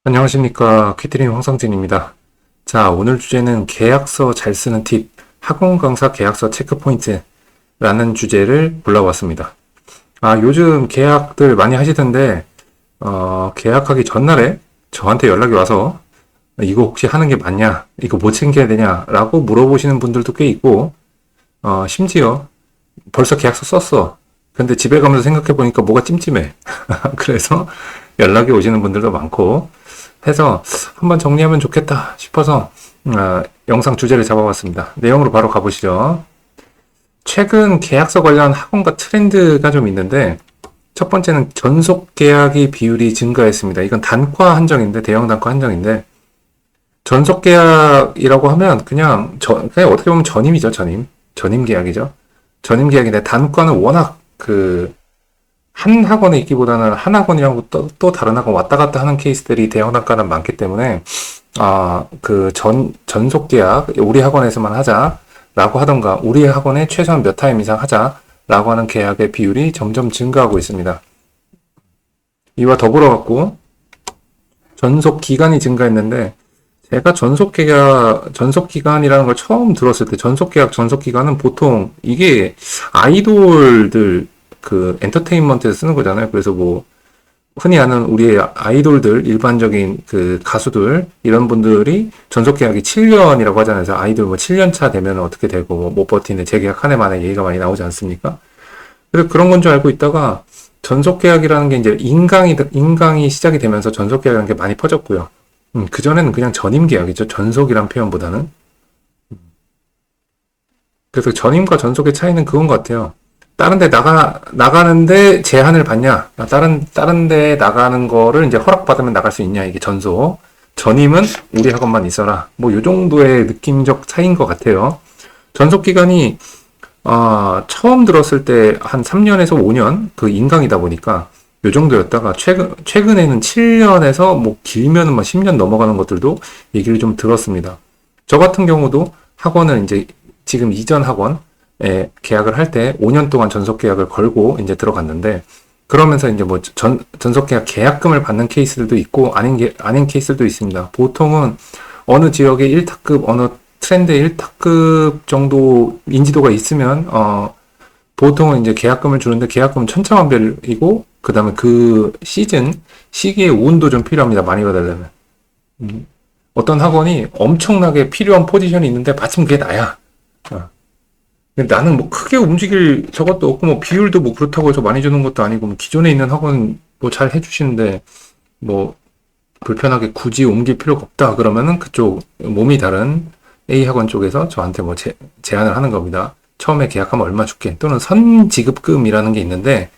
안녕하십니까. 퀴트린 황성진입니다. 자, 오늘 주제는 계약서 잘 쓰는 팁, 학원 강사 계약서 체크포인트라는 주제를 골라봤습니다. 요즘 계약들 많이 하시던데, 계약하기 전날에 저한테 연락이 와서, 이거 혹시 하는 게 맞냐? 이거 뭐 챙겨야 되냐? 라고 물어보시는 분들도 꽤 있고, 심지어 벌써 계약서 썼어. 근데 집에 가면서 생각해보니까 뭐가 찜찜해. 그래서 연락이 오시는 분들도 많고, 해서 한번 정리하면 좋겠다 싶어서 영상 주제를 잡아봤습니다. 내용으로 바로 가보시죠. 최근 계약서 관련 학원과 트렌드가 좀 있는데 첫 번째는 전속 계약의 비율이 증가했습니다. 이건 단과 한정인데 대형 단과 한정인데 전속 계약이라고 하면 그냥 어떻게 보면 전임이죠. 전임 계약이죠. 전임 계약인데 단과는 워낙 한 학원에 있기보다는 한 학원이랑 또 다른 학원 왔다 갔다 하는 케이스들이 대형 단과는 많기 때문에, 전속 계약, 우리 학원에서만 하자라고 하던가, 우리 학원에 최소한 몇 타임 이상 하자라고 하는 계약의 비율이 점점 증가하고 있습니다. 이와 더불어 갖고, 전속 기간이 증가했는데, 제가 전속 기간이라는 걸 처음 들었을 때, 전속 기간은 보통 이게 아이돌들, 엔터테인먼트에서 쓰는 거잖아요. 그래서 흔히 아는 우리의 아이돌들, 일반적인 가수들, 이런 분들이 전속 계약이 7년이라고 하잖아요. 그래서 아이돌 7년 차 되면 어떻게 되고, 못 버티는데 재계약 한 해 만에 얘기가 많이 나오지 않습니까? 그래서 그런 건 줄 알고 있다가, 전속 계약이라는 게 이제 인강이 시작이 되면서 전속 계약이라는 게 많이 퍼졌고요. 그전에는 그냥 전임 계약이죠. 전속이란 표현보다는. 그래서 전임과 전속의 차이는 그건 것 같아요. 다른 데 나가는데 제한을 받냐? 다른 데 나가는 거를 이제 허락받으면 나갈 수 있냐? 이게 전속. 전임은 우리 학원만 있어라. 요 정도의 느낌적 차이인 것 같아요. 전속 기간이, 처음 들었을 때 한 3년에서 5년 인강이다 보니까 요 정도였다가 최근에는 7년에서 길면은 10년 넘어가는 것들도 얘기를 좀 들었습니다. 저 같은 경우도 학원은 이제 지금 이전 학원, 계약을 할 때 5년 동안 전속 계약을 걸고 이제 들어갔는데 그러면서 이제 전속 계약 계약금을 받는 케이스들도 있고 아닌 케이스들도 있습니다. 보통은 어느 지역의 1타급 어느 트렌드의 1타급 정도 인지도가 있으면 보통은 이제 계약금을 주는데 계약금은 천차만별이고 그다음에 시기의 운도 좀 필요합니다. 많이 받으려면. 어떤 학원이 엄청나게 필요한 포지션이 있는데 마침 그게 나야. 근데 나는 크게 움직일 저것도 없고 비율도 그렇다고 해서 많이 주는 것도 아니고 기존에 있는 학원 잘 해주시는데 불편하게 굳이 옮길 필요가 없다 그러면은 그쪽 몸이 다른 A 학원 쪽에서 저한테 제안을 하는 겁니다. 처음에 계약하면 얼마 줄게 또는 선지급금이라는 게 있는데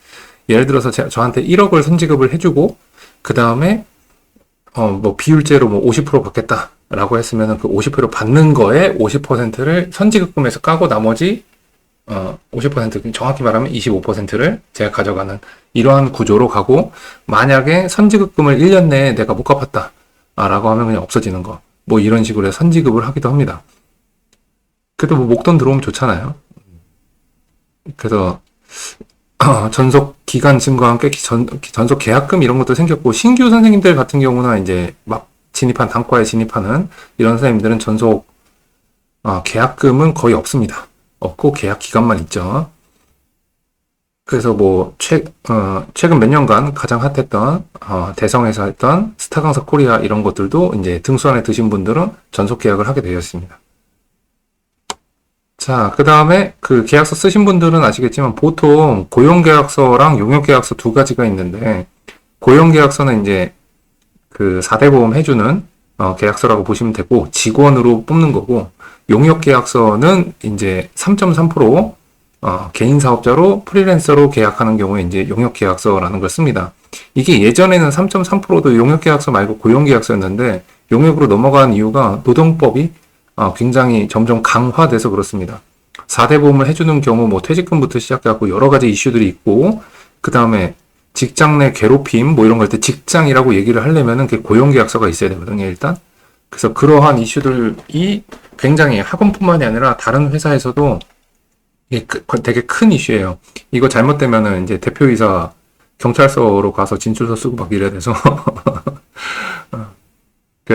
예를 들어서 저한테 1억을 선지급을 해주고 그 다음에 비율제로 50% 받겠다. 라고 했으면 그 50% 받는 거에 50%를 선지급금에서 까고 나머지 50% 정확히 말하면 25%를 제가 가져가는 이러한 구조로 가고 만약에 선지급금을 1년 내에 내가 못 갚았다 라고 하면 그냥 없어지는 거 이런 식으로 해서 선지급을 하기도 합니다. 그래도 목돈 들어오면 좋잖아요. 그래서 전속 기간 증가와 함께 전속 계약금 이런 것도 생겼고 신규 선생님들 같은 경우는 이제 단과에 진입하는 이런 선생님들은 전속 계약금은 거의 없습니다. 없고 계약 기간만 있죠. 그래서 최근 몇 년간 가장 핫했던 대성에서 했던 스타 강사 코리아 이런 것들도 이제 등수안에 드신 분들은 전속 계약을 하게 되었습니다. 자, 그 다음에 계약서 쓰신 분들은 아시겠지만 보통 고용계약서랑 용역계약서 두 가지가 있는데 고용계약서는 이제 4대 보험 해주는 계약서라고 보시면 되고 직원으로 뽑는 거고 용역계약서는 이제 3.3% 개인 사업자로 프리랜서로 계약하는 경우에 이제 용역계약서라는 걸 씁니다. 이게 예전에는 3.3%도 용역계약서 말고 고용계약서였는데 용역으로 넘어간 이유가 노동법이 굉장히 점점 강화돼서 그렇습니다. 4대 보험을 해주는 경우 퇴직금부터 시작해갖고 여러 가지 이슈들이 있고 그 다음에 직장 내 괴롭힘 이런 걸 때 직장이라고 얘기를 하려면은 고용계약서가 있어야 되거든요, 일단. 그래서 그러한 이슈들이 굉장히 학원뿐만이 아니라 다른 회사에서도 이게 되게 큰 이슈예요. 이거 잘못되면은 이제 대표이사 경찰서로 가서 진술서 쓰고 이래야 돼서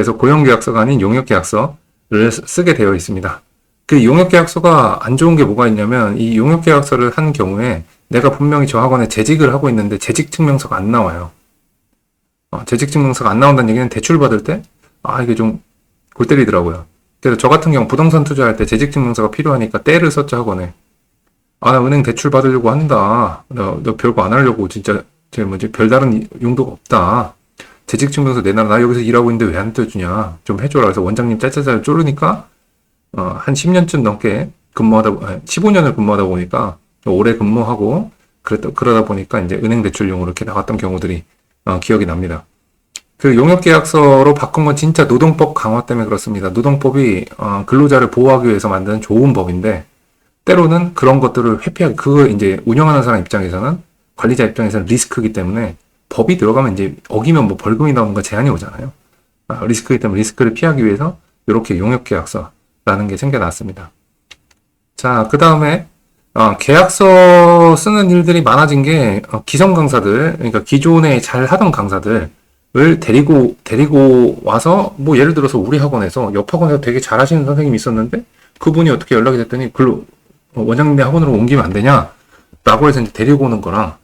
그래서 고용계약서가 아닌 용역계약서를 쓰게 되어 있습니다. 그 용역계약서가 안 좋은 게 뭐가 있냐면 이 용역계약서를 한 경우에 내가 분명히 저 학원에 재직을 하고 있는데 재직증명서가 안 나와요. 재직증명서가 안 나온다는 얘기는 대출받을 때 이게 좀 골 때리더라고요. 그래서 저 같은 경우 부동산 투자할 때 재직증명서가 필요하니까 떼를 썼죠, 학원에. 나 은행 대출 받으려고 한다. 너 별거 안 하려고 진짜 별다른 용도가 없다. 재직증명서 내놔라. 나 여기서 일하고 있는데 왜 안 떼주냐. 좀 해줘라. 그래서 원장님 짜짜짜 쪼르니까 한 10년쯤 넘게 15년을 근무하다 보니까 오래 근무하고 그러다 보니까 이제 은행 대출용으로 이렇게 나갔던 경우들이 기억이 납니다. 그 용역계약서로 바꾼 건 진짜 노동법 강화 때문에 그렇습니다. 노동법이 근로자를 보호하기 위해서 만든 좋은 법인데 때로는 그런 것들을 회피하기, 그거 이제 운영하는 사람 입장에서는, 관리자 입장에서는 리스크이기 때문에 법이 들어가면 이제 어기면 뭐 벌금이 나오는가 제한이 오잖아요. 리스크이기 때문에 리스크를 피하기 위해서 이렇게 용역계약서라는 게 생겨났습니다. 자, 그 다음에 계약서 쓰는 일들이 많아진 게 기성 강사들, 그러니까 기존에 잘 하던 강사들을 데리고 와서 뭐 예를 들어서 우리 학원에서 옆 학원에서 되게 잘하시는 선생님이 있었는데 그분이 어떻게 연락이 됐더니 원장님네 학원으로 옮기면 안 되냐? 라고 해서 이제 데리고 오는 거랑,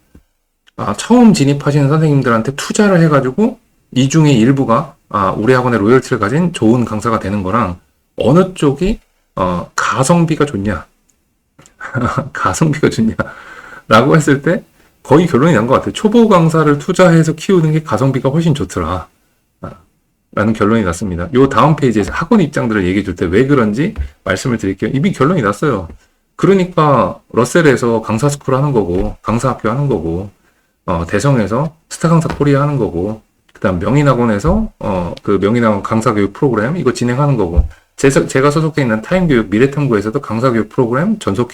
처음 진입하시는 선생님들한테 투자를 해가지고, 이 중에 일부가, 우리 학원의 로열티를 가진 좋은 강사가 되는 거랑, 어느 쪽이, 가성비가 좋냐? 가성비가 좋냐? 라고 했을 때, 거의 결론이 난 것 같아요. 초보 강사를 투자해서 키우는 게 가성비가 훨씬 좋더라. 라는 결론이 났습니다. 요 다음 페이지에서 학원 입장들을 얘기해 줄 때 왜 그런지 말씀을 드릴게요. 이미 결론이 났어요. 그러니까 러셀에서 강사 스쿨 하는 거고, 강사 학교 하는 거고, 대성에서 스타 강사 코리아 하는 거고, 그 다음 명인학원에서 그 명인학원 강사 교육 프로그램 이거 진행하는 거고, 제가 소속해 있는 타임교육 미래탐구에서도 강사 교육 프로그램, 전속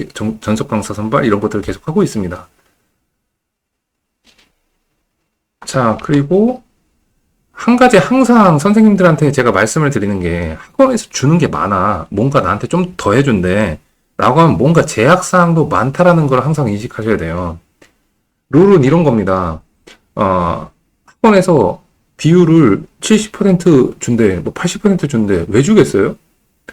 강사 선발 이런 것들을 계속 하고 있습니다. 자, 그리고 한 가지 항상 선생님들한테 제가 말씀을 드리는 게, 학원에서 주는 게 많아. 뭔가 나한테 좀 더 해준대. 라고 하면 뭔가 제약사항도 많다라는 걸 항상 인식하셔야 돼요. 룰은 이런 겁니다. 학원에서 비율을 70% 준대, 뭐 80% 준대. 왜 주겠어요?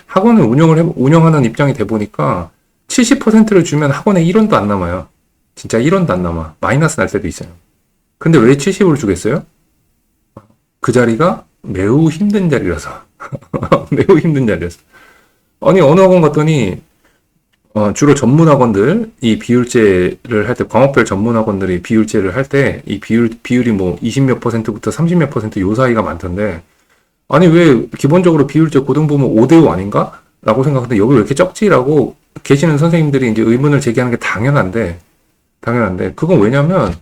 학원을 운영하는 입장이 돼 보니까 70%를 주면 학원에 1원도 안 남아요. 진짜 1원도 안 남아. 마이너스 날 때도 있어요. 근데 왜 70을 주겠어요? 그 자리가 매우 힘든 자리라서. 매우 힘든 자리라서. 아니, 어느 학원 갔더니, 주로 전문학원들, 이 비율제를 할 때, 과목별 전문학원들이 비율제를 할 때, 이 비율이 뭐 20몇 %부터 30몇 % 요 사이가 많던데, 아니, 왜 기본적으로 비율제 고등부면 5대5 아닌가? 라고 생각하는데, 여기 왜 이렇게 적지라고 계시는 선생님들이 이제 의문을 제기하는 게 당연한데, 그건 왜냐면,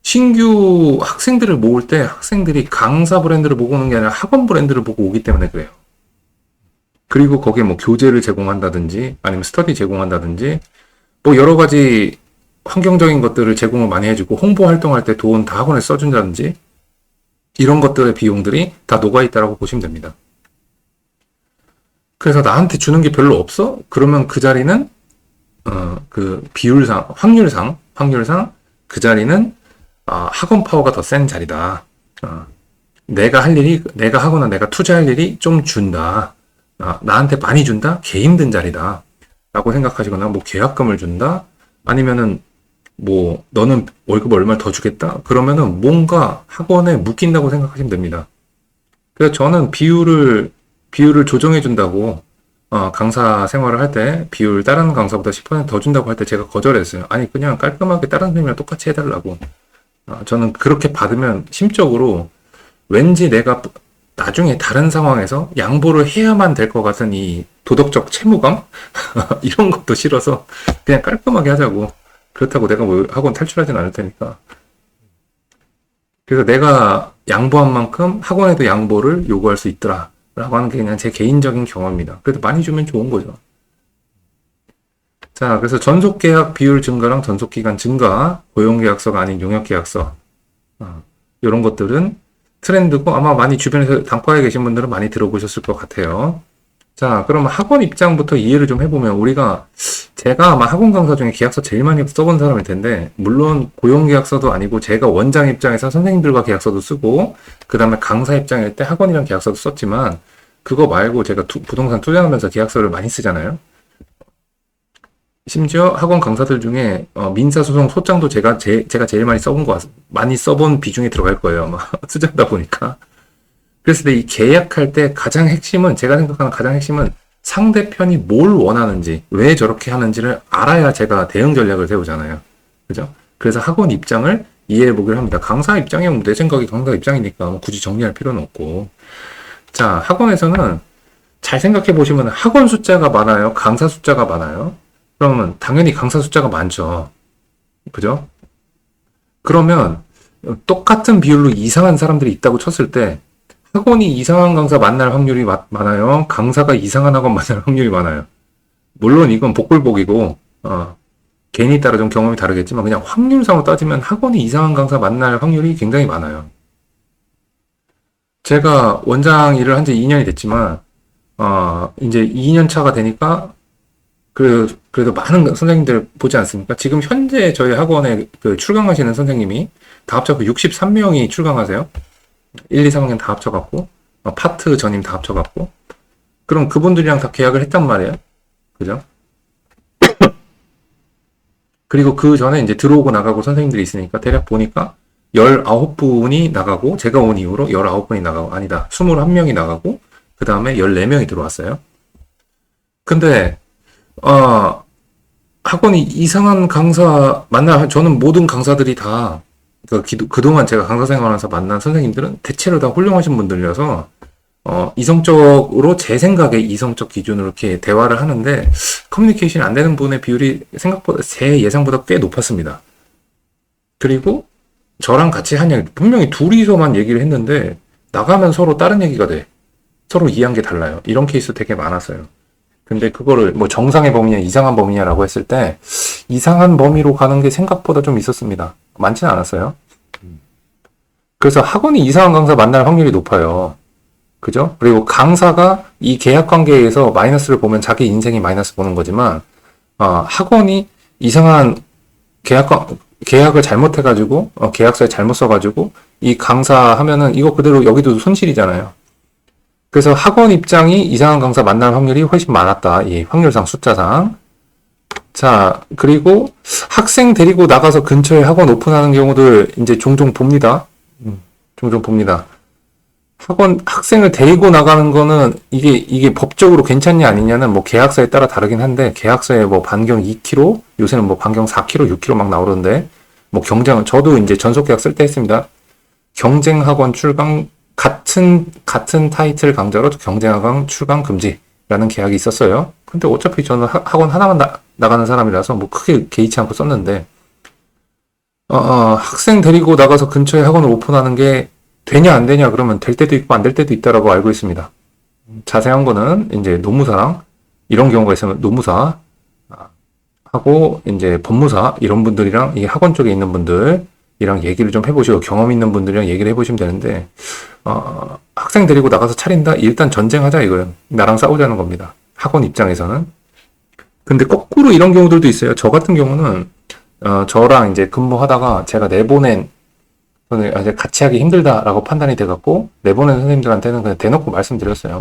신규 학생들을 모을 때 학생들이 강사 브랜드를 보고 오는 게 아니라 학원 브랜드를 보고 오기 때문에 그래요. 그리고 거기에 뭐 교재를 제공한다든지 아니면 스터디 제공한다든지 뭐 여러 가지 환경적인 것들을 제공을 많이 해주고 홍보 활동할 때 돈 다 학원에 써준다든지 이런 것들의 비용들이 다 녹아있다라고 보시면 됩니다. 그래서 나한테 주는 게 별로 없어? 그러면 그 자리는 그 비율상 확률상 그 자리는 학원 파워가 더 센 자리다. 내가 하거나 내가 투자할 일이 좀 준다. 나한테 많이 준다? 개 힘든 자리다. 라고 생각하시거나, 뭐 계약금을 준다? 아니면은, 뭐, 너는 월급 얼마를 더 주겠다? 그러면은 뭔가 학원에 묶인다고 생각하시면 됩니다. 그래서 저는 비율을 조정해준다고, 강사 생활을 할 때, 비율 다른 강사보다 10% 더 준다고 할 때 제가 거절했어요. 아니, 그냥 깔끔하게 다른 선생님이랑 똑같이 해달라고. 저는 그렇게 받으면 심적으로 왠지 내가 나중에 다른 상황에서 양보를 해야만 될 것 같은 이 도덕적 채무감? 이런 것도 싫어서 그냥 깔끔하게 하자고. 그렇다고 내가 뭐 학원 탈출하진 않을 테니까. 그래서 내가 양보한 만큼 학원에도 양보를 요구할 수 있더라. 라고 하는 게 그냥 제 개인적인 경험입니다. 그래도 많이 주면 좋은 거죠. 자, 그래서 전속계약 비율 증가랑 전속기간 증가, 고용계약서가 아닌 용역계약서, 이런 것들은 트렌드고 아마 많이 주변에서 단과에 계신 분들은 많이 들어보셨을 것 같아요. 자, 그러면 학원 입장부터 이해를 좀 해보면 제가 아마 학원 강사 중에 계약서 제일 많이 써본 사람일 텐데, 물론 고용계약서도 아니고 제가 원장 입장에서 선생님들과 계약서도 쓰고, 그 다음에 강사 입장일 때 학원이랑 계약서도 썼지만, 그거 말고 제가 부동산 투자하면서 계약서를 많이 쓰잖아요. 심지어 학원 강사들 중에 민사소송 소장도 제가 제일 많이 써본 비중에 들어갈 거예요. 아마 투자하다 보니까. 그랬을 때 이 계약할 때 제가 생각하는 가장 핵심은 상대편이 뭘 원하는지, 왜 저렇게 하는지를 알아야 제가 대응 전략을 세우잖아요. 그죠? 그래서 학원 입장을 이해해 보기로 합니다. 강사 입장이면 내 생각이 강사 입장이니까 뭐 굳이 정리할 필요는 없고. 자, 학원에서는 잘 생각해 보시면 학원 숫자가 많아요? 강사 숫자가 많아요? 그러면 당연히 강사 숫자가 많죠. 그죠? 그러면 똑같은 비율로 이상한 사람들이 있다고 쳤을 때 학원이 이상한 강사 만날 확률이 많아요? 강사가 이상한 학원 만날 확률이 많아요? 물론 이건 복불복이고 개인에 따라 좀 경험이 다르겠지만 그냥 확률상으로 따지면 학원이 이상한 강사 만날 확률이 굉장히 많아요. 제가 원장 일을 한 지 2년이 됐지만 이제 2년 차가 되니까 그래도 많은 선생님들 보지 않습니까? 지금 현재 저희 학원에 출강하시는 선생님이 다 합쳐서 63명이 출강하세요. 1, 2, 3학년 다 합쳐갖고, 파트 전임 다 합쳐갖고. 그럼 그분들이랑 다 계약을 했단 말이에요. 그죠? 그리고 그 전에 이제 들어오고 나가고 선생님들이 있으니까 대략 보니까 19분이 나가고, 제가 온 이후로 19분이 나가고, 아니다. 21명이 나가고, 그 다음에 14명이 들어왔어요. 근데, 학원이 이상한 강사 저는 모든 강사들이 다, 그동안 제가 강사 생활하면서 만난 선생님들은 대체로 다 훌륭하신 분들이라서, 이성적으로 제 생각에 이성적 기준으로 이렇게 대화를 하는데, 커뮤니케이션이 안 되는 분의 비율이 제 예상보다 꽤 높았습니다. 그리고 저랑 같이 한 얘기, 분명히 둘이서만 얘기를 했는데, 나가면 서로 다른 얘기가 돼. 서로 이해한 게 달라요. 이런 케이스 되게 많았어요. 근데 그거를 뭐 정상의 범위냐 이상한 범위냐라고 했을 때 이상한 범위로 가는 게 생각보다 좀 있었습니다. 많지는 않았어요. 그래서 학원이 이상한 강사 만날 확률이 높아요. 그죠? 그리고 강사가 이 계약 관계에서 마이너스를 보면 자기 인생이 마이너스 보는 거지만 학원이 이상한 계약을 잘못해가지고 계약서에 잘못 써가지고 이 강사 하면은 이거 그대로 여기도 손실이잖아요. 그래서 학원 입장이 이상한 강사 만날 확률이 훨씬 많았다. 이 확률상 숫자상. 자, 그리고 학생 데리고 나가서 근처에 학원 오픈하는 경우들 이제 종종 봅니다. 종종 봅니다. 학생을 데리고 나가는 거는 이게 법적으로 괜찮냐 아니냐는 뭐 계약서에 따라 다르긴 한데 계약서에 뭐 반경 2km, 요새는 뭐 반경 4km, 6km 막 나오는데 뭐 저도 이제 전속 계약 쓸 때 했습니다. 경쟁학원 출강 같은 타이틀 강좌로 경쟁학원 출강 금지라는 계약이 있었어요. 근데 어차피 저는 학원 하나만 나가는 사람이라서 뭐 크게 개의치 않고 썼는데, 학생 데리고 나가서 근처에 학원을 오픈하는 게 되냐 안 되냐 그러면 될 때도 있고 안 될 때도 있다라고 알고 있습니다. 자세한 거는 이제 노무사랑 이런 경우가 있으면 노무사 하고 이제 법무사 이런 분들이랑 이 학원 쪽에 있는 분들이랑 얘기를 좀 해보시고 경험 있는 분들이랑 얘기를 해보시면 되는데 학생 데리고 나가서 차린다? 일단 전쟁하자 이거예요. 나랑 싸우자는 겁니다. 학원 입장에서는. 근데 거꾸로 이런 경우들도 있어요. 저 같은 경우는 저랑 이제 근무하다가 제가 내보낸 같이 하기 힘들다라고 판단이 돼갖고 내보낸 선생님들한테는 그냥 대놓고 말씀드렸어요.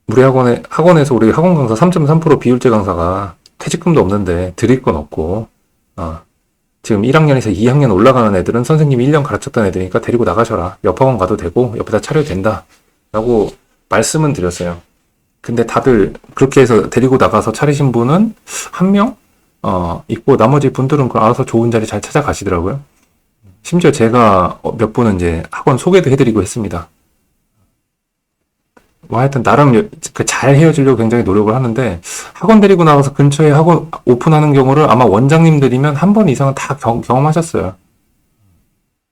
우리 학원에서 우리 학원 강사 3.3% 비율제 강사가 퇴직금도 없는데 드릴 건 없고 지금 1학년에서 2학년 올라가는 애들은 선생님이 1년 가르쳤던 애들이니까 데리고 나가셔라. 옆 학원 가도 되고 옆에다 차려도 된다. 라고 말씀은 드렸어요. 근데 다들 그렇게 해서 데리고 나가서 차리신 분은 한 명? 있고 나머지 분들은 알아서 좋은 자리 잘 찾아가시더라고요. 심지어 제가 몇 분은 이제 학원 소개도 해드리고 했습니다. 뭐 하여튼 나름 잘 헤어지려고 굉장히 노력을 하는데 학원 데리고 나가서 근처에 학원 오픈하는 경우를 아마 원장님들이면 한 번 이상은 다 경험하셨어요.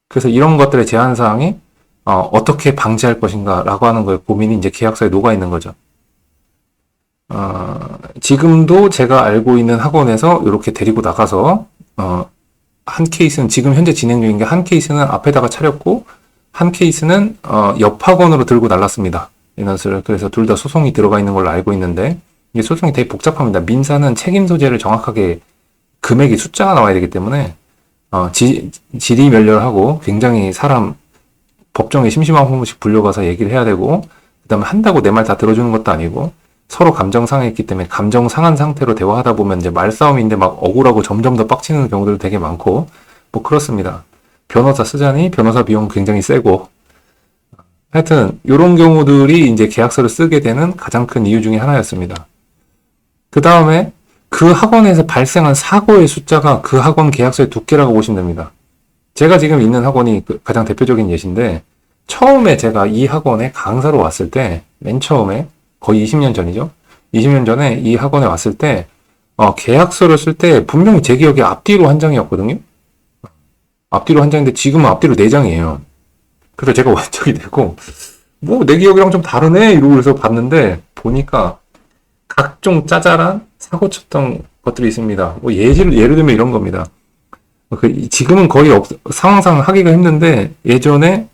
그래서 이런 것들의 제한사항이 어떻게 방지할 것인가 라고 하는 거에 고민이 이제 계약서에 녹아 있는 거죠. 지금도 제가 알고 있는 학원에서 이렇게 데리고 나가서 한 케이스는 지금 현재 진행 중인 게 한 케이스는 앞에다가 차렸고 한 케이스는 옆 학원으로 들고 날랐습니다. 인원수를. 그래서 둘 다 소송이 들어가 있는 걸로 알고 있는데 이게 소송이 되게 복잡합니다. 민사는 책임 소재를 정확하게 금액이 숫자가 나와야 되기 때문에 질의 멸렬하고 굉장히 사람 법정에 심심한 한 번씩 불려가서 얘기를 해야 되고 그다음에 한다고 내 말 다 들어주는 것도 아니고 서로 감정 상했기 때문에 감정 상한 상태로 대화하다 보면 이제 말싸움인데 막 억울하고 점점 더 빡치는 경우들도 되게 많고 뭐 그렇습니다. 변호사 쓰자니 변호사 비용 굉장히 세고 하여튼 이런 경우들이 이제 계약서를 쓰게 되는 가장 큰 이유 중에 하나였습니다. 그 다음에 그 학원에서 발생한 사고의 숫자가 그 학원 계약서의 두께라고 보시면 됩니다. 제가 지금 있는 학원이 가장 대표적인 예시인데 처음에 제가 이 학원에 강사로 왔을 때 맨 처음에 거의 20년 전이죠. 20년 전에 이 학원에 왔을 때 계약서를 쓸 때 분명히 제 기억에 앞뒤로 한 장이었거든요. 앞뒤로 한 장인데 지금은 앞뒤로 4장이에요. 그래서 제가 원적이 되고 뭐 내 기억이랑 좀 다르네 이러고서 봤는데 보니까 각종 짜잘한 사고 쳤던 것들이 있습니다. 뭐 예를 들면 이런 겁니다. 지금은 거의 상황상 하기가 힘든데 예전에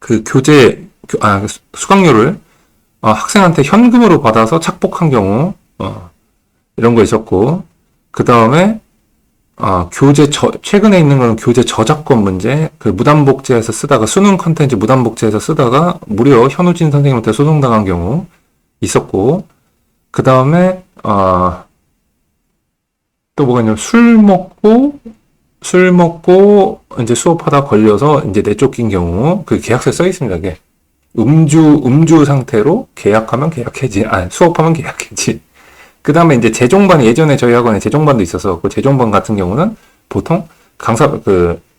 그 수강료를 학생한테 현금으로 받아서 착복한 경우 이런 거 있었고 그 다음에 최근에 있는 거는 교재 저작권 문제, 그 무단복제해서 쓰다가, 수능 컨텐츠 무단복제해서 쓰다가, 무려 현우진 선생님한테 소송당한 경우 있었고, 그 다음에, 또 뭐가 있냐면, 술 먹고, 이제 수업하다 걸려서, 이제 내쫓긴 경우, 그 계약서에 써 있습니다, 이게. 음주 상태로 계약하면 계약해지, 수업하면 계약해지. 그 다음에 이제 재종반, 예전에 저희 학원에 재종반도 있어서 그 재종반 같은 경우는 보통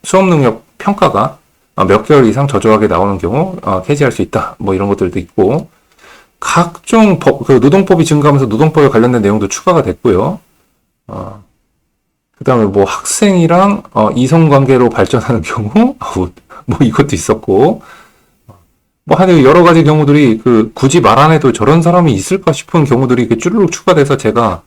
수업 능력 평가가 몇 개월 이상 저조하게 나오는 경우 폐지할 수 있다. 뭐 이런 것들도 있고 각종 노동법이 증가하면서 노동법에 관련된 내용도 추가가 됐고요. 그 다음에 뭐 학생이랑 이성관계로 발전하는 경우 뭐 이것도 있었고 뭐 하여튼 여러 가지 경우들이 굳이 말 안 해도 저런 사람이 있을까 싶은 경우들이 쭈루룩 추가돼서 제가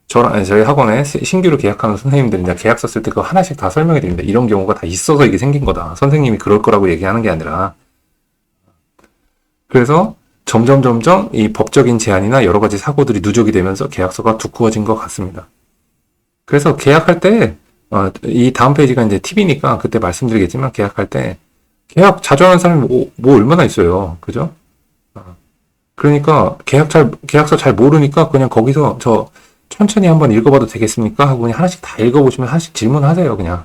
저희 학원에 신규로 계약하는 선생님들이 계약서 쓸 때 그거 하나씩 다 설명해 드립니다. 이런 경우가 다 있어서 이게 생긴 거다. 선생님이 그럴 거라고 얘기하는 게 아니라. 그래서 점점 이 법적인 제한이나 여러 가지 사고들이 누적이 되면서 계약서가 두꺼워진 것 같습니다. 그래서 계약할 때 이 다음 페이지가 이제 팁이니까 그때 말씀드리겠지만 계약할 때 계약 자주 하는 사람이 뭐 얼마나 있어요. 그죠? 그러니까 계약서 잘 모르니까 그냥 거기서 천천히 한번 읽어봐도 되겠습니까? 하고 그냥 하나씩 다 읽어보시면 하나씩 질문하세요. 그냥.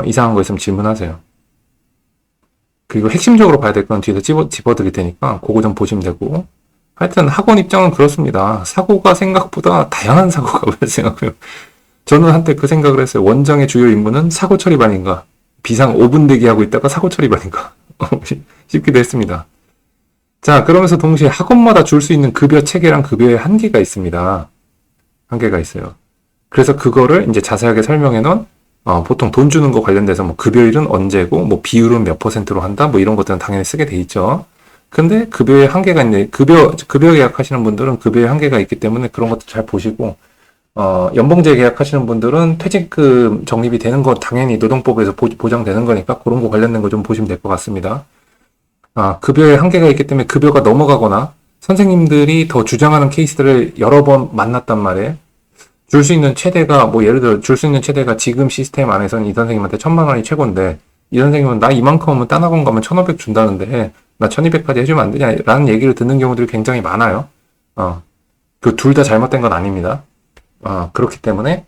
이상한 거 있으면 질문하세요. 그리고 핵심적으로 봐야 될 건 뒤에서 집어드릴 테니까 그거 좀 보시면 되고. 하여튼 학원 입장은 그렇습니다. 사고가 생각보다 다양한 사고가 발생하고요. 저는 한때 그 생각을 했어요. 원장의 주요 임무는 사고 처리반인가? 비상 5분 대기하고 있다가 사고 처리반인가? 싶기도 했습니다. 자, 그러면서 동시에 학원마다 줄 수 있는 급여 체계랑 급여의 한계가 있습니다. 한계가 있어요. 그래서 그거를 이제 자세하게 설명해 놓은 보통 돈 주는 거 관련돼서 뭐 급여일은 언제고 뭐 비율은 몇 %로 한다 뭐 이런 것들은 당연히 쓰게 돼 있죠. 근데 급여의 한계가 있네. 급여 계약하시는 분들은 급여의 한계가 있기 때문에 그런 것도 잘 보시고 연봉제 계약하시는 분들은 퇴직금 적립이 되는 건 당연히 노동법에서 보장되는 거니까 그런 거 관련된 거 좀 보시면 될 것 같습니다. 급여의 한계가 있기 때문에 급여가 넘어가거나 선생님들이 더 주장하는 케이스들을 여러 번 만났단 말이에요. 줄 수 있는 최대가 예를 들어 줄 수 있는 최대가 지금 시스템 안에서는 이 선생님한테 1,000만 원이 최고인데 이 선생님은 나 이만큼 하면 딴 학원 가면 1,500 준다는데 나 1,200까지 해주면 안 되냐 라는 얘기를 듣는 경우들이 굉장히 많아요. 그 둘 다 잘못된 건 아닙니다. 그렇기 때문에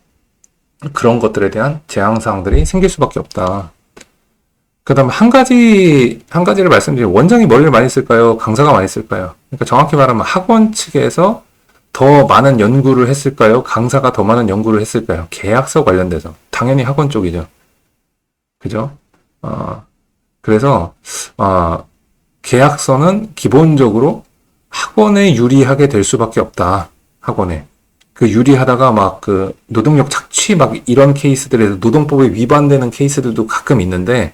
그런 것들에 대한 제한사항들이 생길 수밖에 없다. 그 다음에 한 가지를 말씀드리면 원장이 머리를 많이 쓸까요? 강사가 많이 쓸까요? 그러니까 정확히 말하면 학원 측에서 더 많은 연구를 했을까요? 강사가 더 많은 연구를 했을까요? 계약서 관련돼서. 당연히 학원 쪽이죠. 그죠? 그래서, 계약서는 기본적으로 학원에 유리하게 될 수밖에 없다. 학원에. 유리하다가 노동력 착취 이런 케이스들에서 노동법에 위반되는 케이스들도 가끔 있는데,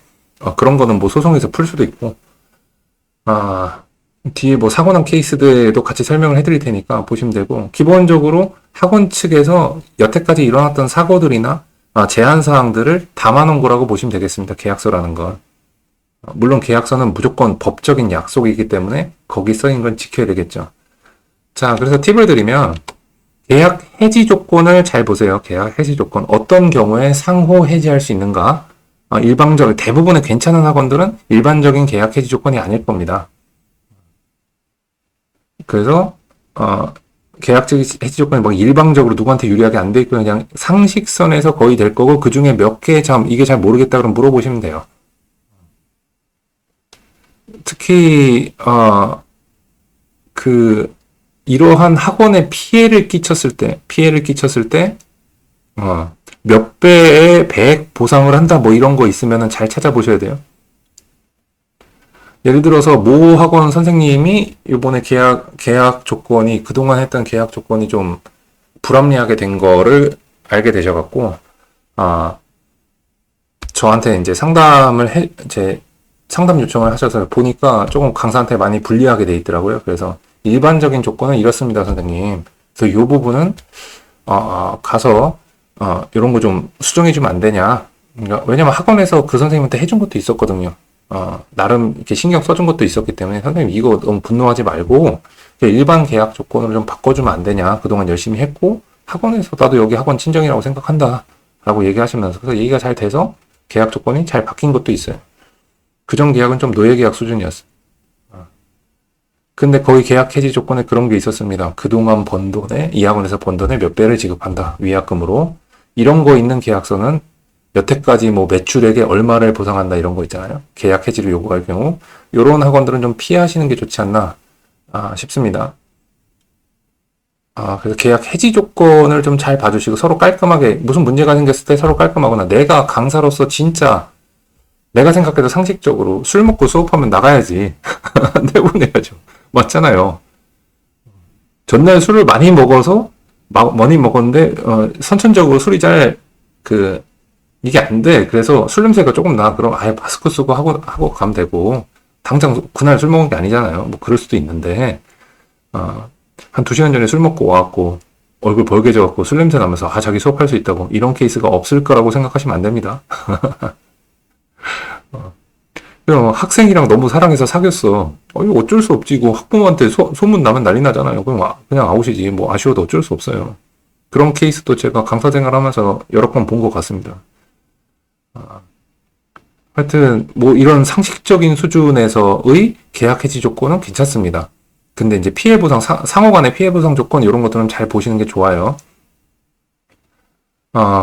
그런 거는 소송에서 풀 수도 있고, 뒤에 사고 난 케이스들도 같이 설명을 해드릴 테니까 보시면 되고, 기본적으로 학원 측에서 여태까지 일어났던 사고들이나 제한 사항들을 담아놓은 거라고 보시면 되겠습니다. 계약서라는 건. 물론 계약서는 무조건 법적인 약속이기 때문에 거기 써있는 건 지켜야 되겠죠. 자, 그래서 팁을 드리면 계약 해지 조건을 잘 보세요. 계약 해지 조건. 어떤 경우에 상호 해지할 수 있는가? 일반적, 대부분의 괜찮은 학원들은 일반적인 계약 해지 조건이 아닐 겁니다. 그래서, 계약 해지 조건이 뭐 일방적으로 누구한테 유리하게 안 돼 있고 그냥 상식선에서 거의 될 거고 그 중에 몇 개 참 이게 잘 모르겠다 그러면 물어보시면 돼요. 특히, 이러한 학원에 피해를 끼쳤을 때, 몇 배의 배액 보상을 한다, 뭐 이런 거 있으면 잘 찾아보셔야 돼요. 예를 들어서, 모 학원 선생님이 이번에 계약 조건이, 그동안 했던 계약 조건이 좀 불합리하게 된 거를 알게 되셔갖고, 저한테 이제 상담 요청을 하셔서 보니까 조금 강사한테 많이 불리하게 돼 있더라고요. 그래서 일반적인 조건은 이렇습니다, 선생님. 그래서 이 부분은 가서 이런 거 좀 수정해주면 안 되냐. 그러니까 왜냐면 학원에서 그 선생님한테 해준 것도 있었거든요. 나름 이렇게 신경 써준 것도 있었기 때문에 선생님 이거 너무 분노하지 말고 일반 계약 조건으로 좀 바꿔주면 안 되냐. 그동안 열심히 했고 학원에서 나도 여기 학원 친정이라고 생각한다. 라고 얘기하시면서 그래서 얘기가 잘 돼서 계약 조건이 잘 바뀐 것도 있어요. 그전 계약은 좀 노예 계약 수준이었어요. 근데 거의 계약 해지 조건에 그런 게 있었습니다. 그동안 번 돈에, 이 학원에서 번 돈에 몇 배를 지급한다. 위약금으로. 이런 거 있는 계약서는 여태까지 뭐 매출액에 얼마를 보상한다 이런 거 있잖아요. 계약 해지를 요구할 경우. 이런 학원들은 좀 피하시는 게 좋지 않나 싶습니다. 그래서 계약 해지 조건을 좀 잘 봐주시고 서로 깔끔하게 무슨 문제가 생겼을 때 서로 깔끔하거나 내가 강사로서 진짜 내가 생각해도 상식적으로 술 먹고 수업하면 나가야지. 내보내야죠. 맞잖아요. 전날 술을 많이 먹어서 많이 먹었는데 선천적으로 술이 이게 안 돼. 그래서 술 냄새가 조금 나. 그럼 아예 마스크 쓰고 하고 가면 되고 당장 그날 술 먹은 게 아니잖아요. 뭐 그럴 수도 있는데 한 2시간 전에 술 먹고 와갖고 얼굴 벌개져갖고 술 냄새 나면서 자기 수업할 수 있다고 이런 케이스가 없을 거라고 생각하시면 안 됩니다. 학생이랑 너무 사랑해서 사귀었어. 이거 어쩔 수 없지. 이거 학부모한테 소문 나면 난리 나잖아요. 그냥 아웃이지. 뭐 아쉬워도 어쩔 수 없어요. 그런 케이스도 제가 강사 생활하면서 여러 번 본 것 같습니다. 하여튼 뭐 이런 상식적인 수준에서의 계약 해지 조건은 괜찮습니다. 근데 이제 피해 보상 상호 간의 피해 보상 조건 이런 것들은 잘 보시는 게 좋아요.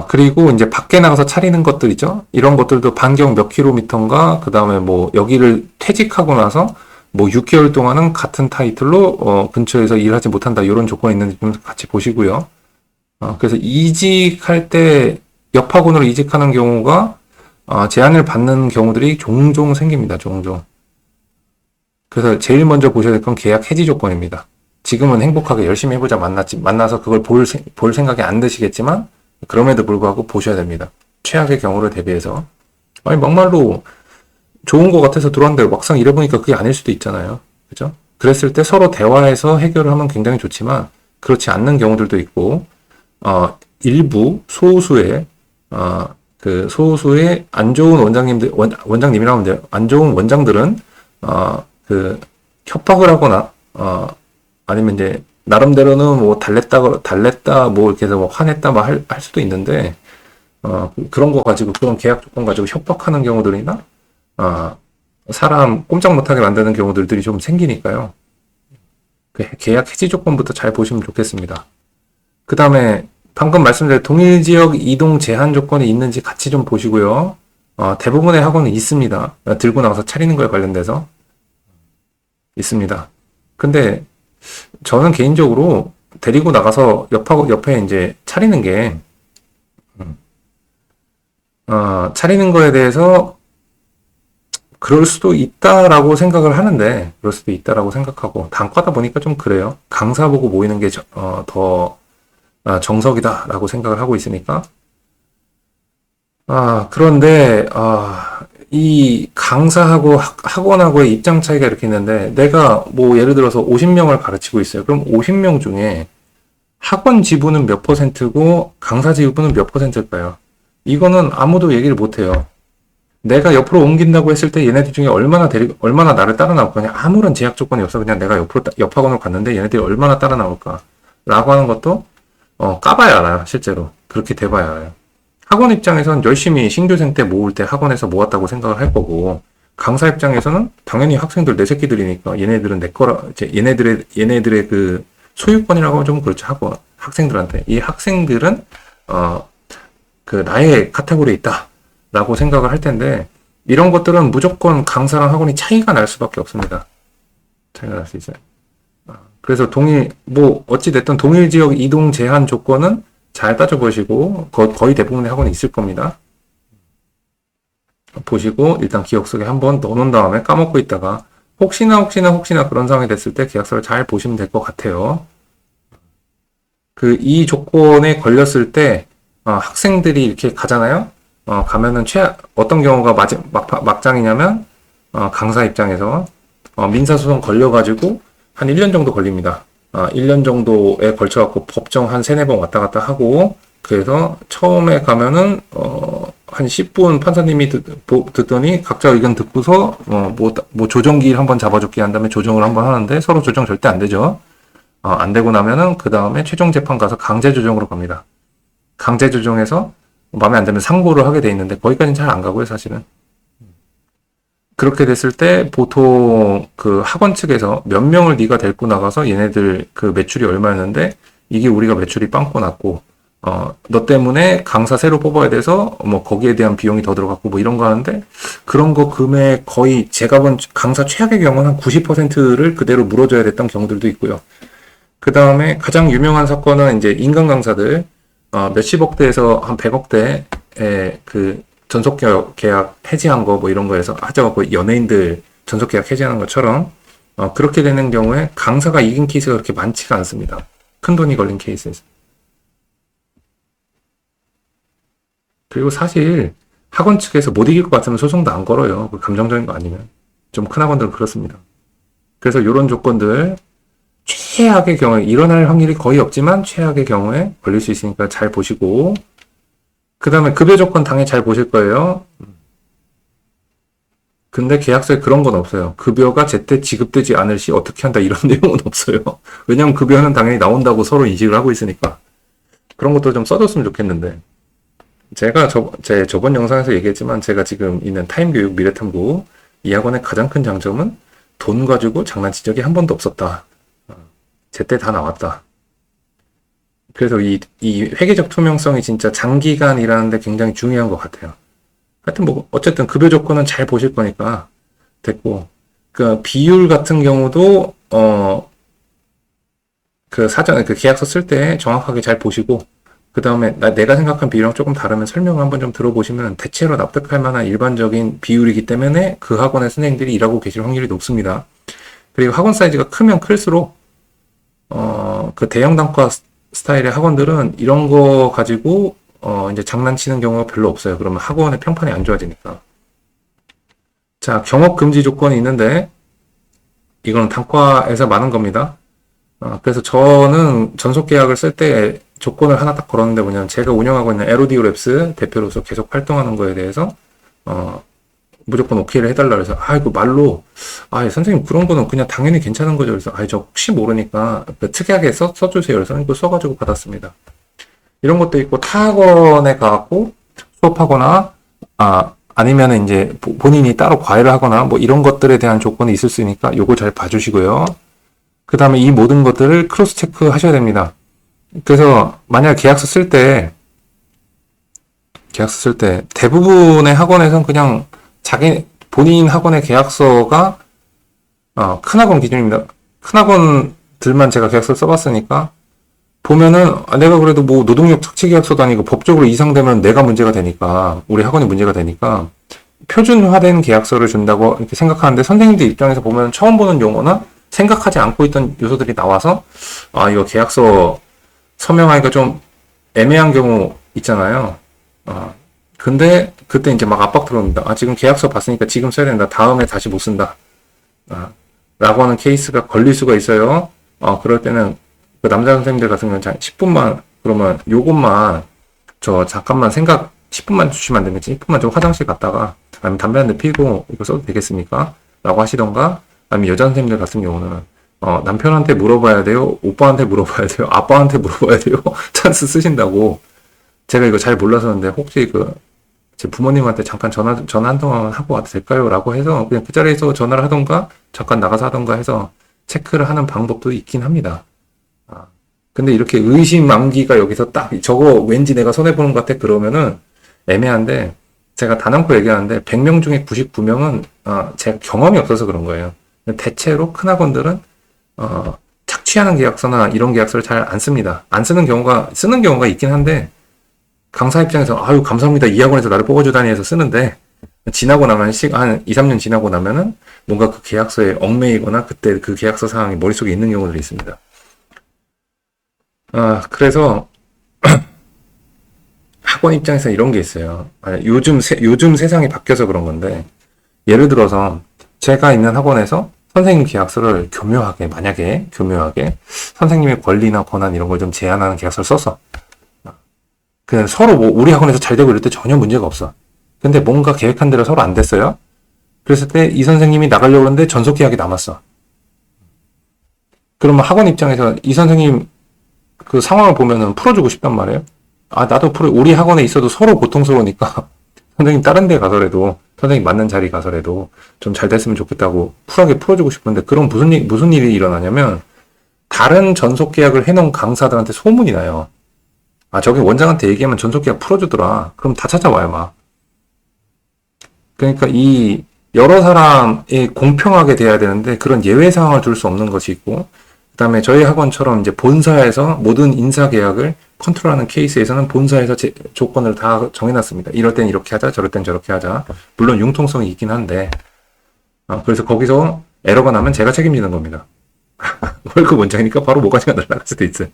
그리고 이제 밖에 나가서 차리는 것들 있죠? 이런 것들도 반경 몇 킬로미터인가, 그 다음에 뭐 여기를 퇴직하고 나서 뭐 6개월 동안은 같은 타이틀로 근처에서 일하지 못한다. 이런 조건이 있는지 좀 같이 보시고요. 그래서 이직할 때 옆 학원으로 이직하는 경우가 제한을 받는 경우들이 종종 생깁니다. 종종. 그래서 제일 먼저 보셔야 될 건 계약 해지 조건입니다. 지금은 행복하게 열심히 해보자 만나서 그걸 볼 생각이 안 드시겠지만 그럼에도 불구하고 보셔야 됩니다. 최악의 경우를 대비해서. 아니 막말로 좋은 거 같아서 들어왔는데 막상 이래보니까 그게 아닐 수도 있잖아요. 그죠? 그랬을 때 서로 대화해서 해결을 하면 굉장히 좋지만 그렇지 않는 경우들도 있고 일부 소수의 소수의 안 좋은 원장님이라고 하면 돼요. 안 좋은 원장들은 협박을 하거나 아니면 이제 나름대로는 뭐 달랬다 뭐 이렇게 해서 뭐 화냈다 뭐 할 수도 있는데 그런 거 가지고 그런 계약 조건 가지고 협박하는 경우들이나 사람 꼼짝 못하게 만드는 경우들이 좀 생기니까요. 계약 해지 조건부터 잘 보시면 좋겠습니다. 그 다음에 방금 말씀드린 동일 지역 이동 제한 조건이 있는지 같이 좀 보시고요. 대부분의 학원은 있습니다. 들고 나가서 차리는 거에 관련돼서 있습니다. 근데 저는 개인적으로 데리고 나가서 옆에 이제 차리는 게 차리는 거에 대해서 그럴 수도 있다라고 생각을 하는데 그럴 수도 있다라고 생각하고 단과다 보니까 좀 그래요. 강사 보고 모이는 게 더 정석이다라고 생각을 하고 있으니까 그런데 이 강사하고 학원하고의 입장 차이가 이렇게 있는데 내가 뭐 예를 들어서 50명을 가르치고 있어요. 그럼 50명 중에 학원 지분은 몇 %고 강사 지분은 몇 %일까요? 이거는 아무도 얘기를 못 해요. 내가 옆으로 옮긴다고 했을 때 얘네들 중에 얼마나 나를 따라 나올 거냐. 아무런 제약 조건이 없어. 그냥 내가 옆 학원으로 갔는데 얘네들이 얼마나 따라 나올까. 라고 하는 것도, 까봐야 알아요. 실제로. 그렇게 돼봐야 알아요. 학원 입장에선 열심히 신규생 때 모을 때 학원에서 모았다고 생각을 할 거고, 강사 입장에서는 당연히 학생들 내 새끼들이니까 얘네들은 내 거라, 이제 얘네들의 그 소유권이라고 하면 좀 그렇죠. 학생들한테. 이 학생들은, 그 나의 카테고리에 있다. 라고 생각을 할 텐데, 이런 것들은 무조건 강사랑 학원이 차이가 날 수밖에 없습니다. 차이가 날 수 있어요. 그래서 어찌됐든 동일 지역 이동 제한 조건은 잘 따져보시고, 거의 대부분의 학원이 있을 겁니다. 보시고, 일단 기억 속에 한번 넣어놓은 다음에 까먹고 있다가, 혹시나 그런 상황이 됐을 때 계약서를 잘 보시면 될 것 같아요. 이 조건에 걸렸을 때, 학생들이 이렇게 가잖아요? 가면은 어떤 경우가 막장이냐면, 강사 입장에서, 민사소송 걸려가지고, 한 1년 정도 걸립니다. 1년 정도에 걸쳐갖고 법정 한 3-4번 왔다 갔다 하고, 그래서 처음에 가면은, 한 10분 판사님이 듣더니 각자 의견 듣고서, 조정기일 한번 잡아줬기 한 다음에 조정을 한번 하는데 서로 조정 절대 안 되죠. 안 되고 나면은 그 다음에 최종 재판 가서 강제 조정으로 갑니다. 강제 조정에서 마음에 안 들면 상고를 하게 돼 있는데 거기까지는 잘 안 가고요, 사실은. 그렇게 됐을 때 보통 그 학원 측에서 몇 명을 네가 데리고 나가서 얘네들 그 매출이 얼마였는데 이게 우리가 매출이 빵꾸 났고 너 때문에 강사 새로 뽑아야 돼서 거기에 대한 비용이 더 들어갔고 이런 거 하는데 그런 거 금액 거의 제가 본 강사 최악의 경우는 한 90%를 그대로 물어줘야 됐던 경우들도 있고요. 그 다음에 가장 유명한 사건은 이제 인간 강사들 몇십억 대에서 한 100억 대의 그 전속 계약 해지한 거 이런 거에서 하자고 연예인들 전속 계약 해지하는 것처럼 그렇게 되는 경우에 강사가 이긴 케이스가 그렇게 많지가 않습니다. 큰 돈이 걸린 케이스에서. 그리고 사실 학원 측에서 못 이길 것 같으면 소송도 안 걸어요. 감정적인 거 아니면. 좀 큰 학원들은 그렇습니다. 그래서 이런 조건들 최악의 경우에 일어날 확률이 거의 없지만 최악의 경우에 걸릴 수 있으니까 잘 보시고 그 다음에 급여 조건 당연히 잘 보실 거예요. 근데 계약서에 그런 건 없어요. 급여가 제때 지급되지 않을 시 어떻게 한다 이런 내용은 없어요. 왜냐면 급여는 당연히 나온다고 서로 인식을 하고 있으니까. 그런 것도 좀 써줬으면 좋겠는데. 제가 제 저번 영상에서 얘기했지만 제가 지금 있는 타임교육 미래탐구 이 학원의 가장 큰 장점은 돈 가지고 장난친 적이 한 번도 없었다. 제때 다 나왔다. 그래서 이 회계적 투명성이 진짜 장기간 일하는데 굉장히 중요한 것 같아요. 하여튼 어쨌든 급여 조건은 잘 보실 거니까 됐고, 그 비율 같은 경우도, 그 사전에 그 계약서 쓸 때 정확하게 잘 보시고, 그 다음에 내가 생각한 비율이랑 조금 다르면 설명을 한번 좀 들어보시면 대체로 납득할 만한 일반적인 비율이기 때문에 그 학원의 선생님들이 일하고 계실 확률이 높습니다. 그리고 학원 사이즈가 크면 클수록, 그 대형 단과 스타일의 학원들은 이런 거 가지고, 이제 장난치는 경우가 별로 없어요. 그러면 학원의 평판이 안 좋아지니까. 자, 경업 금지 조건이 있는데, 이거는 단과에서 많은 겁니다. 그래서 저는 전속 계약을 쓸 때 조건을 하나 딱 걸었는데 뭐냐면 제가 운영하고 있는 LODO 랩스 대표로서 계속 활동하는 거에 대해서, 무조건 오케이를 해달라 그래서, 이거 말로, 선생님 그런 거는 그냥 당연히 괜찮은 거죠. 그래서, 저 혹시 모르니까 특이하게 써주세요. 그래서 이거 써가지고 받았습니다. 이런 것도 있고, 타 학원에 가갖고 수업하거나, 아니면은 이제 본인이 따로 과외를 하거나 이런 것들에 대한 조건이 있을 수 있으니까 요거 잘 봐주시고요. 그 다음에 이 모든 것들을 크로스 체크 하셔야 됩니다. 그래서 만약 계약서 쓸 때 대부분의 학원에선 그냥 본인 학원의 계약서가 큰 학원 기준입니다. 큰 학원들만 제가 계약서를 써봤으니까 보면은 내가 그래도 노동력 착취 계약서도 아니고 법적으로 이상되면 내가 문제가 되니까 우리 학원이 문제가 되니까 표준화된 계약서를 준다고 이렇게 생각하는데 선생님들 입장에서 보면 처음 보는 용어나 생각하지 않고 있던 요소들이 나와서 이거 계약서 서명하기가 좀 애매한 경우 있잖아요. 근데 그때 이제 막 압박 들어옵니다. 지금 계약서 봤으니까 지금 써야 된다. 다음에 다시 못 쓴다. 라고 하는 케이스가 걸릴 수가 있어요. 그럴 때는 그 남자 선생님들 같은 경우는 10분만 그러면 요것만 저 잠깐만 10분만 주시면 안 되겠지? 10분만 좀 화장실 갔다가 아니면 담배 한 대 피고 이거 써도 되겠습니까? 라고 하시던가, 아니면 여자 선생님들 같은 경우는 남편한테 물어봐야 돼요? 오빠한테 물어봐야 돼요? 아빠한테 물어봐야 돼요? 찬스 쓰신다고. 제가 이거 잘 몰라서는데 혹시 제 부모님한테 잠깐 전화 한 통화만 하고 와도 될까요? 라고 해서 그냥 그 자리에서 전화를 하던가 잠깐 나가서 하던가 해서 체크를 하는 방법도 있긴 합니다. 근데 이렇게 의심망기가 여기서 딱 저거 왠지 내가 손해보는 것 같아 그러면은 애매한데, 제가 단언코 얘기하는데 100명 중에 99명은 제가 경험이 없어서 그런 거예요. 대체로 큰 학원들은 착취하는 계약서나 이런 계약서를 잘 안 씁니다. 안 쓰는 경우가 있긴 한데, 강사 입장에서 아유 감사합니다, 이 학원에서 나를 뽑아주다니 해서 쓰는데, 지나고 나면 한 2, 3년 지나고 나면은 뭔가 그 계약서에 얽매이거나 그때 그 계약서 사항이 머릿속에 있는 경우들이 있습니다. 그래서 학원 입장에서 이런 게 있어요. 요즘 세상이 바뀌어서 그런 건데, 예를 들어서 제가 있는 학원에서 선생님 계약서를 만약에 교묘하게 선생님의 권리나 권한 이런 걸 좀 제한하는 계약서를 썼어. 그냥 서로 우리 학원에서 잘 되고 이럴 때 전혀 문제가 없어. 근데 뭔가 계획한 대로 서로 안 됐어요. 그랬을 때 이 선생님이 나가려고 하는데 전속 계약이 남았어. 그러면 학원 입장에서 이 선생님 그 상황을 보면은 풀어주고 싶단 말이에요. 나도 우리 학원에 있어도 서로 고통스러우니까 선생님 다른 데 가서라도, 선생님 맞는 자리 가서라도 좀 잘 됐으면 좋겠다고 쿨하게 풀어주고 싶은데, 그럼 무슨 일이 일어나냐면 다른 전속 계약을 해놓은 강사들한테 소문이 나요. 저기 원장한테 얘기하면 전속 계약 풀어주더라. 그럼 다 찾아와요, 막. 그러니까 이 여러 사람이 공평하게 돼야 되는데 그런 예외 상황을 둘 수 없는 것이 있고, 그다음에 저희 학원처럼 이제 본사에서 모든 인사 계약을 컨트롤하는 케이스에서는 본사에서 조건을 다 정해놨습니다. 이럴 땐 이렇게 하자, 저럴 땐 저렇게 하자. 물론 융통성이 있긴 한데, 그래서 거기서 에러가 나면 제가 책임지는 겁니다. 월급 원장이니까 바로 모가지가 날아갈 수도 있어요.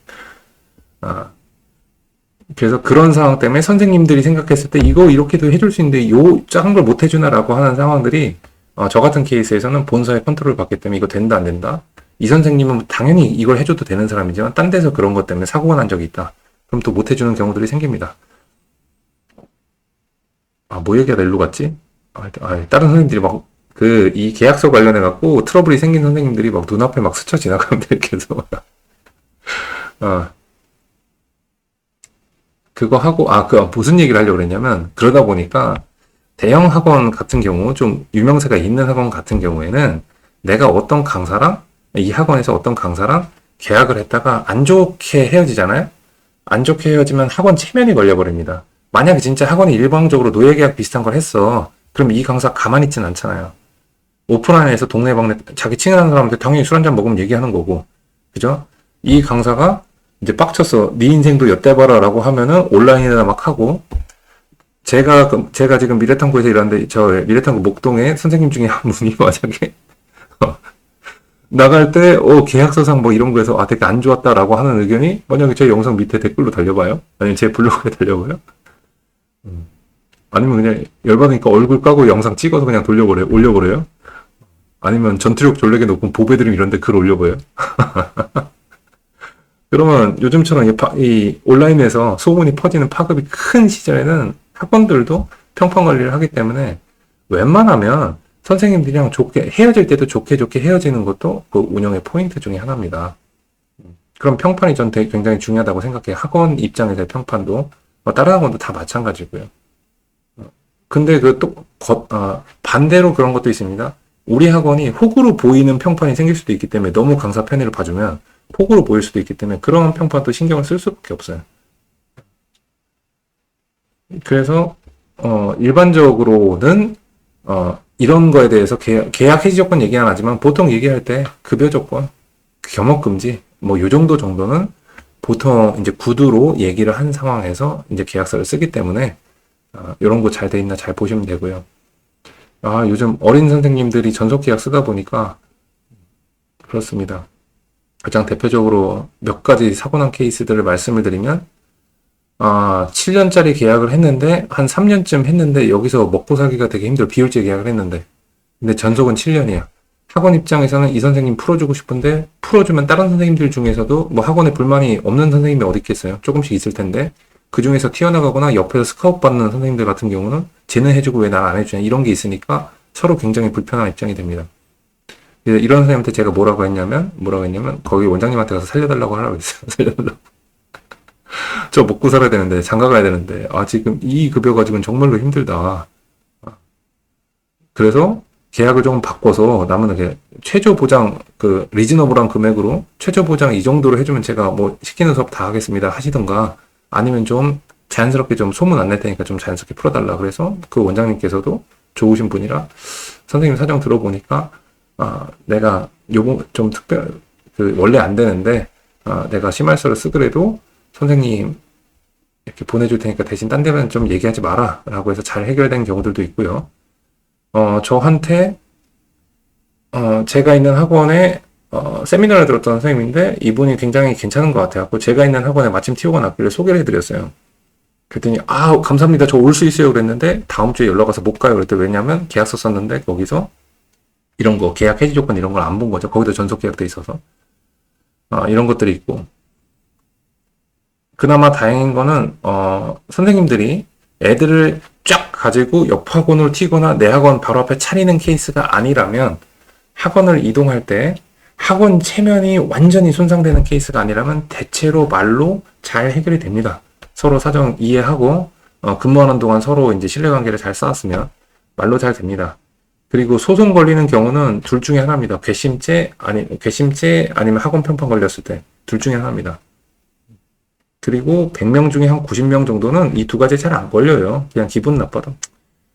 그래서 그런 상황 때문에 선생님들이 생각했을 때 이거 이렇게도 해줄 수 있는데 요 작은 걸 못 해주나라고 하는 상황들이, 저 같은 케이스에서는 본사의 컨트롤을 받기 때문에 이거 된다 안 된다. 이 선생님은 당연히 이걸 해줘도 되는 사람이지만 딴 데서 그런 것 때문에 사고가 난 적이 있다. 그럼 또 못 해주는 경우들이 생깁니다. 뭐 얘기하다 일로 갔지? 다른 선생님들이 이 계약서 관련해갖고 트러블이 생긴 선생님들이 막 눈앞에 막 스쳐 지나가는데 계속. 그거 하고, 무슨 얘기를 하려고 그랬냐면, 그러다 보니까 대형 학원 같은 경우, 좀 유명세가 있는 학원 같은 경우에는 내가 이 학원에서 어떤 강사랑 계약을 했다가 안 좋게 헤어지잖아요? 안 좋게 헤어지면 학원 체면이 걸려버립니다. 만약에 진짜 학원이 일방적으로 노예계약 비슷한 걸 했어. 그럼 이 강사 가만히 있진 않잖아요. 오프라인에서 동네방네 자기 친한 사람한테 당연히 술 한잔 먹으면 얘기하는 거고. 그죠? 이 강사가 이제 빡쳤어. 네 인생도 엿대봐라 라고 하면은 온라인에다 막 하고, 제가 지금 미래탐구에서 일하는데, 미래탐구 목동에 선생님 중에 한 분이 만약에, 나갈 때, 계약서상 뭐 이런 거에서, 되게 안 좋았다라고 하는 의견이, 만약에 제 영상 밑에 댓글로 달려봐요? 아니면 제 블로그에 달려봐요? 아니면 그냥 열받으니까 얼굴 까고 영상 찍어서 그냥 올려버려요? 아니면 전투력 졸래게 높은 보배드림 이런 데 글 올려봐요? 그러면 요즘처럼 이 온라인에서 소문이 퍼지는 파급이 큰 시절에는 학원들도 평판 관리를 하기 때문에 웬만하면 선생님들이랑 좋게 헤어질 때도 좋게 헤어지는 것도 그 운영의 포인트 중에 하나입니다. 그럼 평판이 전 되게 굉장히 중요하다고 생각해요. 학원 입장에서의 평판도, 다른 학원도 다 마찬가지고요. 근데 반대로 그런 것도 있습니다. 우리 학원이 혹으로 보이는 평판이 생길 수도 있기 때문에 너무 강사 편의를 봐주면 폭으로 보일 수도 있기 때문에 그런 평판도 신경을 쓸 수밖에 없어요. 그래서 일반적으로는 이런 거에 대해서 계약 해지 조건 얘기 안 하지만 보통 얘기할 때 급여 조건, 겸업 금지 뭐 요 정도는 보통 이제 구두로 얘기를 한 상황에서 이제 계약서를 쓰기 때문에 이런 거 잘 돼 있나 잘 보시면 되고요. 요즘 어린 선생님들이 전속 계약 쓰다 보니까 그렇습니다. 가장 대표적으로 몇 가지 사고 난 케이스들을 말씀을 드리면, 7년짜리 계약을 했는데, 한 3년쯤 했는데, 여기서 먹고 살기가 되게 힘들어. 비율제 계약을 했는데. 근데 전속은 7년이야. 학원 입장에서는 이 선생님 풀어주고 싶은데, 풀어주면 다른 선생님들 중에서도, 뭐 학원에 불만이 없는 선생님이 어디 있겠어요? 조금씩 있을 텐데, 그 중에서 튀어나가거나 옆에서 스카웃 받는 선생님들 같은 경우는 쟤는 해주고 왜 난 안 해주냐 이런 게 있으니까 서로 굉장히 불편한 입장이 됩니다. 이런 선생님한테 제가 뭐라고 했냐면 거기 원장님한테 가서 살려달라고 하라고 했어요. 살려달라고. 저 먹고 살아야 되는데 장가 가야 되는데 지금 이 급여 가지고는 정말로 힘들다. 그래서 계약을 조금 바꿔서 남은 이렇게 최저 보장 그 리즈너블한 금액으로 최저 보장 이 정도로 해주면 제가 뭐 시키는 수업 다 하겠습니다 하시던가, 아니면 좀 자연스럽게 좀 소문 안 낼 테니까 좀 자연스럽게 풀어달라. 그래서 그 원장님께서도 좋으신 분이라 선생님 사정 들어보니까 내가 요거 좀 원래 안 되는데 내가 심할서를 쓰더라도 선생님 이렇게 보내줄 테니까 대신 딴 데는 좀 얘기하지 마라 라고 해서 잘 해결된 경우들도 있고요. 저한테 제가 있는 학원에 세미나를 들었던 선생님인데 이분이 굉장히 괜찮은 것 같아요. 제가 있는 학원에 마침 티오가 났길래 소개를 해드렸어요. 그랬더니 감사합니다. 저 올 수 있어요 그랬는데 다음 주에 연락 와서 못 가요. 그랬더니 왜냐면 계약서 썼는데 거기서 이런 거 계약 해지 조건 이런 걸 안 본 거죠. 거기도 전속 계약돼 있어서 이런 것들이 있고, 그나마 다행인 거는 선생님들이 애들을 쫙 가지고 옆 학원으로 튀거나 내 학원 바로 앞에 차리는 케이스가 아니라면, 학원을 이동할 때 학원 체면이 완전히 손상되는 케이스가 아니라면 대체로 말로 잘 해결이 됩니다. 서로 사정 이해하고 근무하는 동안 서로 이제 신뢰관계를 잘 쌓았으면 말로 잘 됩니다. 그리고 소송 걸리는 경우는 둘 중에 하나입니다. 괘씸죄 아니면 학원 편파 걸렸을 때 둘 중에 하나입니다. 그리고 100명 중에 한 90명 정도는 이 두 가지 잘 안 걸려요. 그냥 기분 나빠도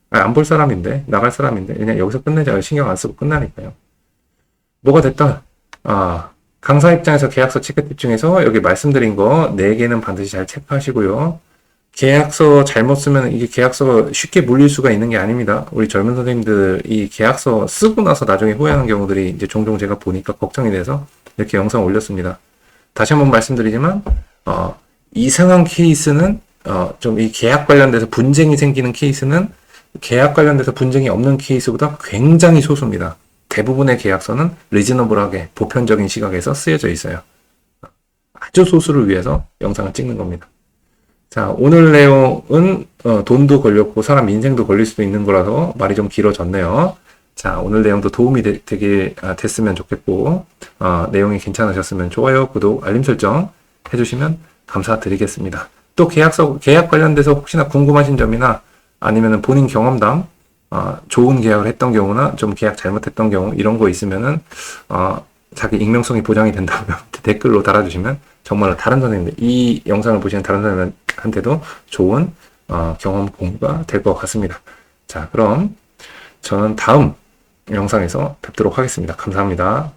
안 볼 사람인데, 나갈 사람인데 그냥 여기서 끝내자, 신경 안 쓰고 끝나니까요. 뭐가 됐든 강사 입장에서 계약서 체크팁 중에서 여기 말씀드린 거 4개는 반드시 잘 체크하시고요. 계약서 잘못 쓰면 이게 계약서가 쉽게 물릴 수가 있는 게 아닙니다. 우리 젊은 선생님들 이 계약서 쓰고 나서 나중에 후회하는 경우들이 이제 종종 제가 보니까 걱정이 돼서 이렇게 영상 올렸습니다. 다시 한번 말씀드리지만 이상한 케이스는 좀 이 계약 관련돼서 분쟁이 생기는 케이스는 계약 관련돼서 분쟁이 없는 케이스보다 굉장히 소수입니다. 대부분의 계약서는 리즈너블하게 보편적인 시각에서 쓰여져 있어요. 아주 소수를 위해서 영상을 찍는 겁니다. 자, 오늘 내용은 돈도 걸렸고 사람 인생도 걸릴 수도 있는 거라서 말이 좀 길어졌네요. 자, 오늘 내용도 도움이 됐으면 좋겠고 내용이 괜찮으셨으면 좋아요, 구독, 알림 설정 해주시면 감사드리겠습니다. 또 계약 관련돼서 혹시나 궁금하신 점이나 아니면 본인 경험담 좋은 계약을 했던 경우나 좀 계약 잘못했던 경우 이런 거 있으면은 자기 익명성이 보장이 된다면 댓글로 달아주시면 정말 다른 선생님들, 이 영상을 보시는 다른 선생님한테도 좋은 경험 공유가 될 것 같습니다. 자, 그럼 저는 다음 영상에서 뵙도록 하겠습니다. 감사합니다.